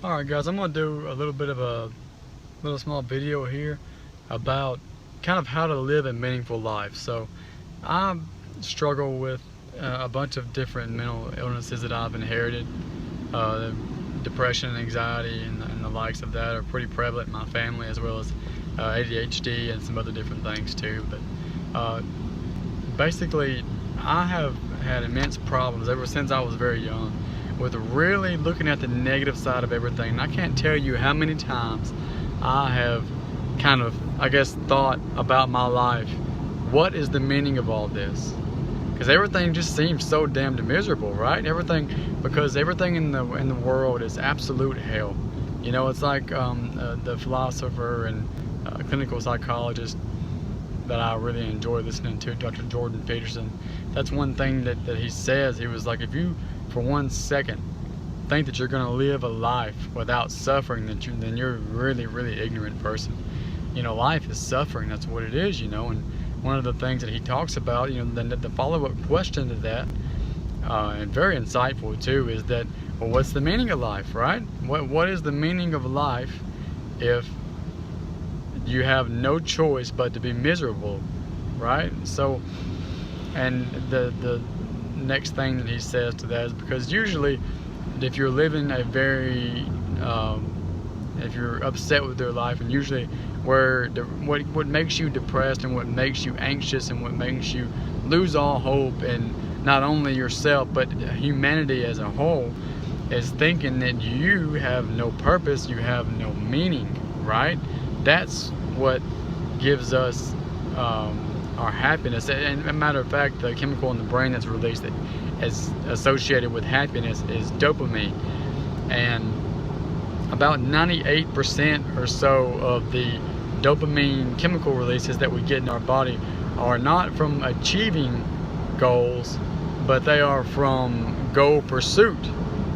Alright guys, I'm going to do a little bit of a little small video here about kind of how to live a meaningful life. So I struggle with a bunch of different mental illnesses that I've inherited. Depression and anxiety and the likes of that are pretty prevalent in my family, as well as ADHD and some other different things too. But basically I have had immense problems ever since I was very young with really looking at the negative side of everything. And I can't tell you how many times I have kind of, I guess, thought about my life. What is the meaning of all this? Because everything just seems so damned miserable, right? Because everything in the world is absolute hell. You know, it's like the philosopher and clinical psychologist that I really enjoy listening to, Dr. Jordan Peterson. That's one thing that he says. He was like, if you for 1 second think that you're going to live a life without suffering, then you're a really ignorant person. You know, life is suffering. That's what it is, you know. And one of the things that he talks about, you know, the follow-up question to that, and very insightful too, is that, well, what's the meaning of life, right? What is the meaning of life if you have no choice but to be miserable, right? So, and the next thing that he says to that is, because usually if you're living a very if you're upset with your life, and usually what makes you depressed and what makes you anxious and what makes you lose all hope in not only yourself but humanity as a whole, is thinking that you have no purpose, you have no meaning, right? That's what gives us our happiness. And a matter of fact, the chemical in the brain that's released that is associated with happiness is dopamine. And about 98% or so of the dopamine chemical releases that we get in our body are not from achieving goals, but they are from goal pursuit,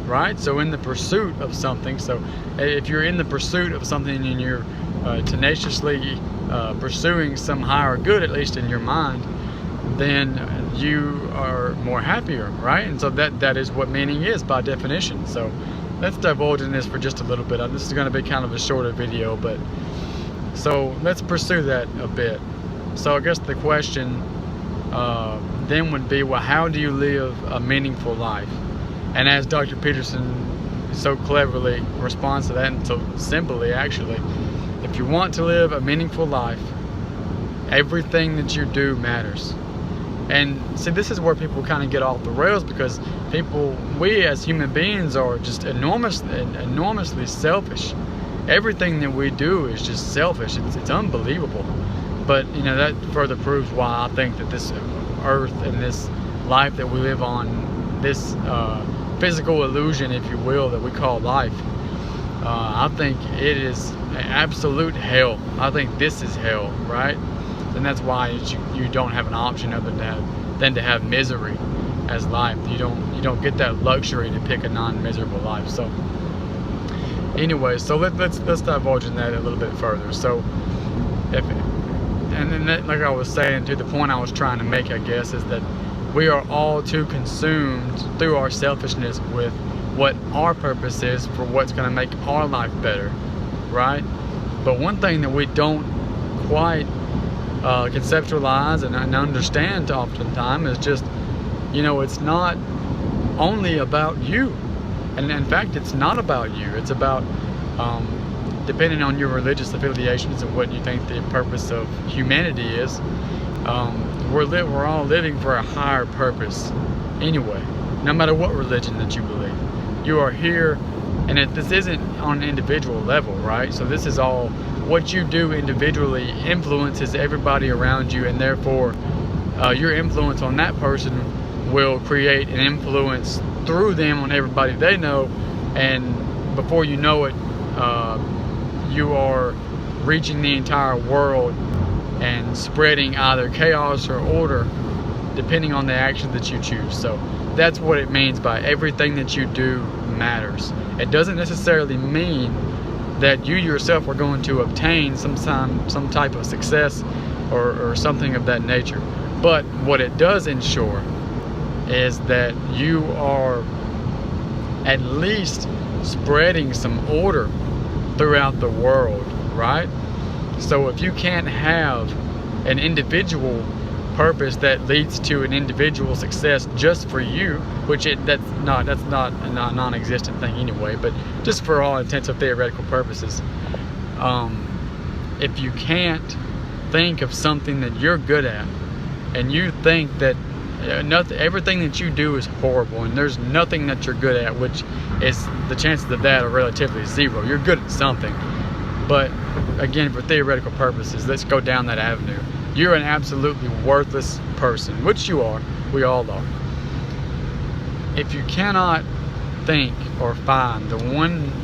right? So in the pursuit of something, so if you're in the pursuit of something and you're tenaciously pursuing some higher good, at least in your mind, then you are more happier, right? And so that is what meaning is by definition. So let's divulge in this for just a little bit. This is going to be kind of a shorter video, but so let's pursue that a bit. So I guess the question then would be, well, how do you live a meaningful life? And as Dr. Peterson so cleverly responds to that, and so simply actually, if you want to live a meaningful life, everything that you do matters. And see, this is where people kind of get off the rails, because we as human beings are just enormously selfish. Everything that we do is just selfish. It's unbelievable. But you know, that further proves why I think that this earth and this life that we live on, this physical illusion, if you will, that we call life, I think it is absolute hell. I think this is hell, right? And that's why you don't have an option other than to have misery as life. You don't get that luxury to pick a non-miserable life. So anyway, so let's divulge in that a little bit further. So and then that, like I was saying, to the point I was trying to make, I guess, is that we are all too consumed through our selfishness with what our purpose is for what's going to make our life better, right? But one thing that we don't quite conceptualize and understand oftentimes is just, you know, it's not only about you. And in fact, it's not about you. It's about, depending on your religious affiliations and what you think the purpose of humanity is, we're all living for a higher purpose anyway, no matter what religion that you believe. You are here, and this isn't on an individual level, right? So this is all, what you do individually influences everybody around you, and therefore your influence on that person will create an influence through them on everybody they know, and before you know it, you are reaching the entire world and spreading either chaos or order depending on the action that you choose. So that's what it means by everything that you do matters. It doesn't necessarily mean that you yourself are going to obtain some type of success or something of that nature. But what it does ensure is that you are at least spreading some order throughout the world, right? So if you can't have an individual purpose that leads to an individual success just for you, which that's not a non-existent thing anyway, but just for all intents and theoretical purposes, if you can't think of something that you're good at, and you think that everything that you do is horrible, and there's nothing that you're good at, which is, the chances of that are relatively zero. You're good at something, but again, for theoretical purposes, let's go down that avenue. You're an absolutely worthless person, which you are. We all are. If you cannot think or find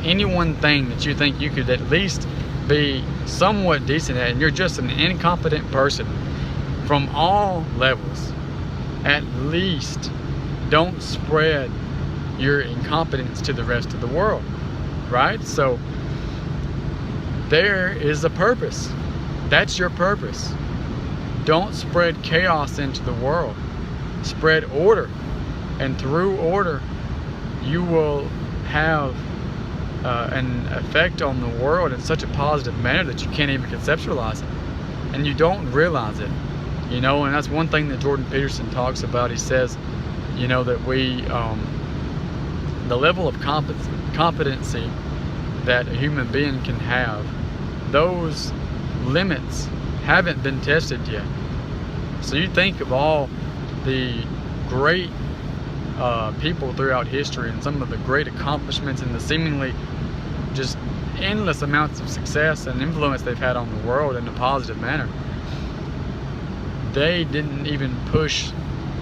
any one thing that you think you could at least be somewhat decent at, and you're just an incompetent person from all levels, at least don't spread your incompetence to the rest of the world, right? So there is a purpose. That's your purpose. Don't spread chaos into the world. Spread order. And through order, you will have an effect on the world in such a positive manner that you can't even conceptualize it. And you don't realize it. You know, and that's one thing that Jordan Peterson talks about. He says, you know, that the level of competency that a human being can have, those limits haven't been tested yet. So you think of all the great people throughout history and some of the great accomplishments and the seemingly just endless amounts of success and influence they've had on the world in a positive manner. They didn't even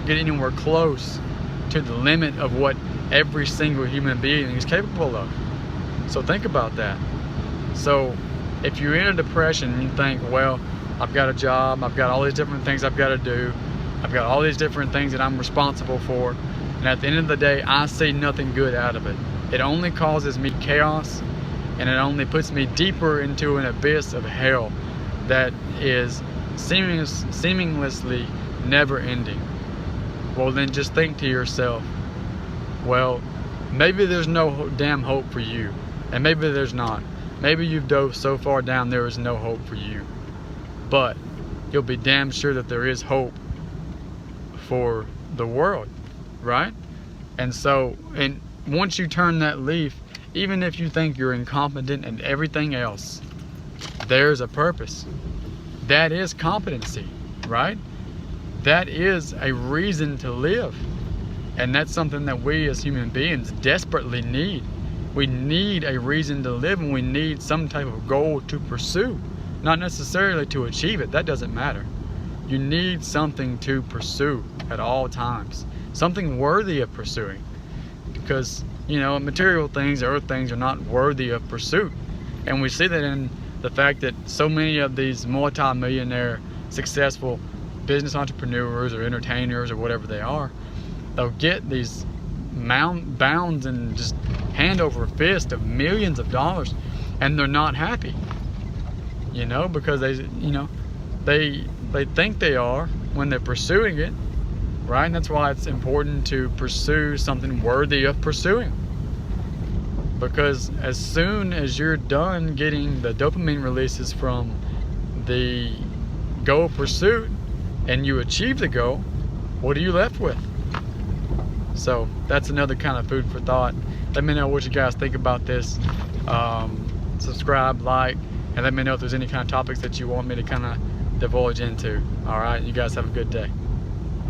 get anywhere close to the limit of what every single human being is capable of. So think about that. So if you're in a depression and you think, well, I've got a job, I've got all these different things I've got to do, I've got all these different things that I'm responsible for, and at the end of the day, I see nothing good out of it. It only causes me chaos, and it only puts me deeper into an abyss of hell that is seamlessly never ending. Well, then just think to yourself, well, maybe there's no damn hope for you, and maybe there's not. Maybe you've dove so far down there is no hope for you, but you'll be damn sure that there is hope for the world, right? And so, and once you turn that leaf, even if you think you're incompetent and everything else, there's a purpose. That is competency, right? That is a reason to live. And that's something that we as human beings desperately need. We need a reason to live, and we need some type of goal to pursue. Not necessarily to achieve it, that doesn't matter. You need something to pursue at all times. Something worthy of pursuing. Because, you know, material things, earth things are not worthy of pursuit. And we see that in the fact that so many of these multi-millionaire successful business entrepreneurs or entertainers or whatever they are, they'll get these bounds and just hand over fist of millions of dollars, and they're not happy, you know, because they think they are when they're pursuing it, right? And that's why it's important to pursue something worthy of pursuing. Because as soon as you're done getting the dopamine releases from the goal pursuit and you achieve the goal, what are you left with? So that's another kind of food for thought. Let me know what you guys think about this. Subscribe, like, and let me know if there's any kind of topics that you want me to kind of divulge into. All right, you guys have a good day.